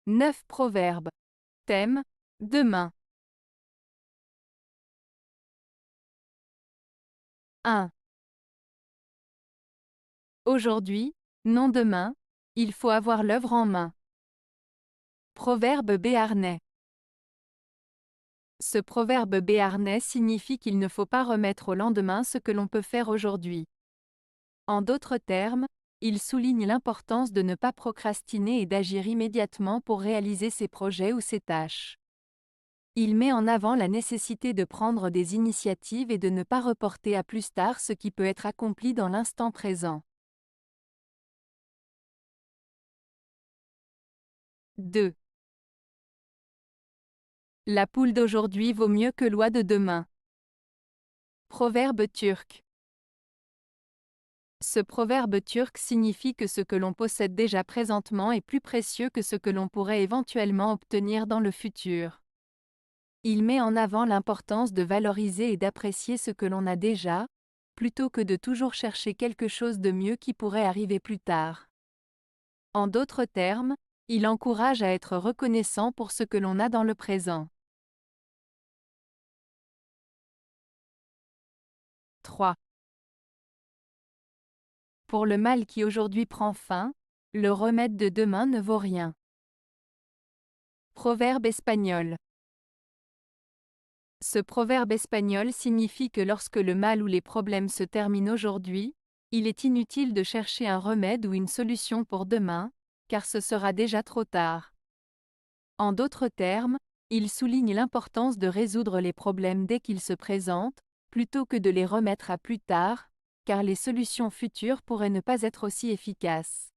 9 proverbes. Thème, demain. 1. Aujourd'hui, non demain, il faut avoir l'œuvre en main. Proverbe béarnais. Ce proverbe béarnais signifie qu'il ne faut pas remettre au lendemain ce que l'on peut faire aujourd'hui. En d'autres termes, il souligne l'importance de ne pas procrastiner et d'agir immédiatement pour réaliser ses projets ou ses tâches. Il met en avant la nécessité de prendre des initiatives et de ne pas reporter à plus tard ce qui peut être accompli dans l'instant présent. 2. La poule d'aujourd'hui vaut mieux que l'oie de demain. Proverbe turc. Ce proverbe turc signifie que ce que l'on possède déjà présentement est plus précieux que ce que l'on pourrait éventuellement obtenir dans le futur. Il met en avant l'importance de valoriser et d'apprécier ce que l'on a déjà, plutôt que de toujours chercher quelque chose de mieux qui pourrait arriver plus tard. En d'autres termes, il encourage à être reconnaissant pour ce que l'on a dans le présent. 3. Pour le mal qui aujourd'hui prend fin, le remède de demain ne vaut rien. Proverbe espagnol. Ce proverbe espagnol signifie que lorsque le mal ou les problèmes se terminent aujourd'hui, il est inutile de chercher un remède ou une solution pour demain, car ce sera déjà trop tard. En d'autres termes, il souligne l'importance de résoudre les problèmes dès qu'ils se présentent, plutôt que de les remettre à plus tard, car les solutions futures pourraient ne pas être aussi efficaces.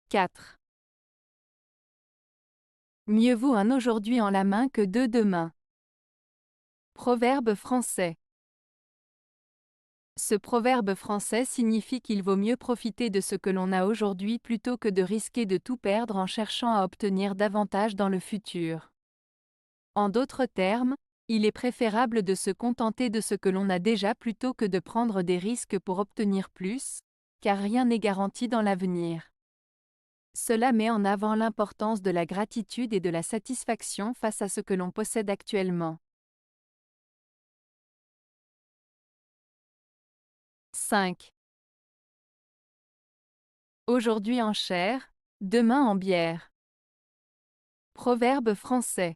4. Mieux vaut un aujourd'hui en la main que deux demain. Proverbe français. Ce proverbe français signifie qu'il vaut mieux profiter de ce que l'on a aujourd'hui plutôt que de risquer de tout perdre en cherchant à obtenir davantage dans le futur. En d'autres termes, il est préférable de se contenter de ce que l'on a déjà plutôt que de prendre des risques pour obtenir plus, car rien n'est garanti dans l'avenir. Cela met en avant l'importance de la gratitude et de la satisfaction face à ce que l'on possède actuellement. 5. Aujourd'hui en chair, demain en bière. Proverbe français.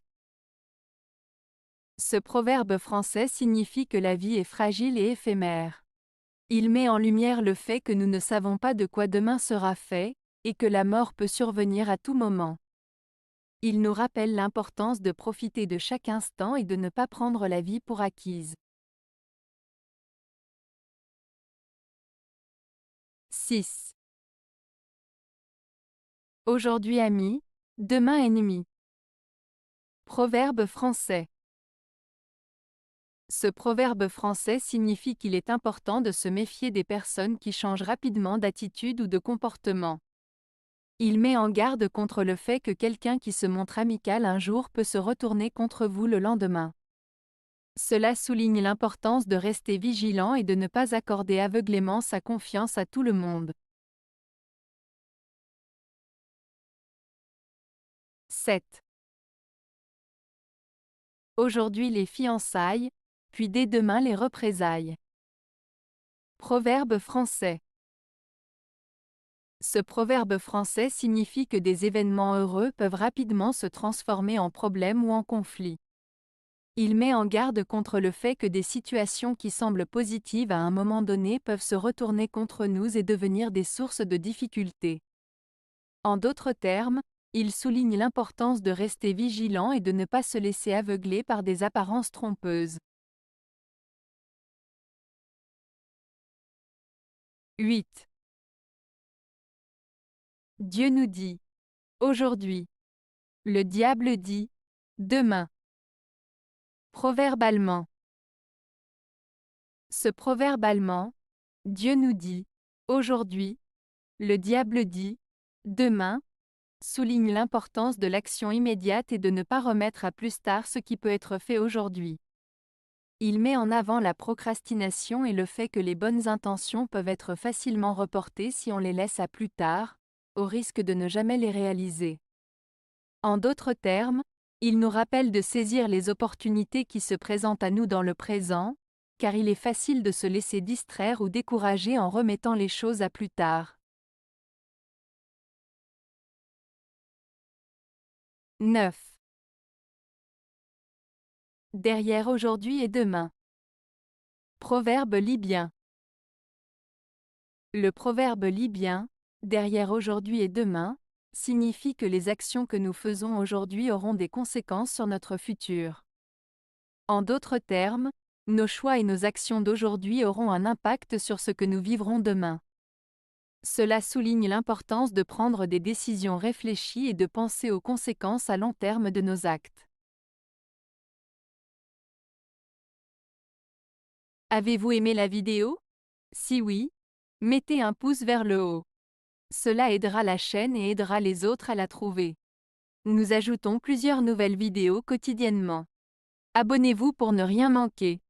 Ce proverbe français signifie que la vie est fragile et éphémère. Il met en lumière le fait que nous ne savons pas de quoi demain sera fait, et que la mort peut survenir à tout moment. Il nous rappelle l'importance de profiter de chaque instant et de ne pas prendre la vie pour acquise. 6. Aujourd'hui ami, demain ennemi. Proverbe français. Ce proverbe français signifie qu'il est important de se méfier des personnes qui changent rapidement d'attitude ou de comportement. Il met en garde contre le fait que quelqu'un qui se montre amical un jour peut se retourner contre vous le lendemain. Cela souligne l'importance de rester vigilant et de ne pas accorder aveuglément sa confiance à tout le monde. 7. Aujourd'hui les fiançailles, puis dès demain les représailles. Proverbe français. Ce proverbe français signifie que des événements heureux peuvent rapidement se transformer en problèmes ou en conflits. Il met en garde contre le fait que des situations qui semblent positives à un moment donné peuvent se retourner contre nous et devenir des sources de difficultés. En d'autres termes, il souligne l'importance de rester vigilant et de ne pas se laisser aveugler par des apparences trompeuses. 8. Dieu nous dit aujourd'hui. Le diable dit demain. Proverbe allemand. Ce proverbe allemand, Dieu nous dit aujourd'hui, le diable dit demain, souligne l'importance de l'action immédiate et de ne pas remettre à plus tard ce qui peut être fait aujourd'hui. Il met en avant la procrastination et le fait que les bonnes intentions peuvent être facilement reportées si on les laisse à plus tard, au risque de ne jamais les réaliser. En d'autres termes, il nous rappelle de saisir les opportunités qui se présentent à nous dans le présent, car il est facile de se laisser distraire ou décourager en remettant les choses à plus tard. 9. Derrière aujourd'hui et demain. Proverbe libyen. Le proverbe libyen, derrière aujourd'hui et demain, signifie que les actions que nous faisons aujourd'hui auront des conséquences sur notre futur. En d'autres termes, nos choix et nos actions d'aujourd'hui auront un impact sur ce que nous vivrons demain. Cela souligne l'importance de prendre des décisions réfléchies et de penser aux conséquences à long terme de nos actes. Avez-vous aimé la vidéo? Si oui, mettez un pouce vers le haut. Cela aidera la chaîne et aidera les autres à la trouver. Nous ajoutons plusieurs nouvelles vidéos quotidiennement. Abonnez-vous pour ne rien manquer.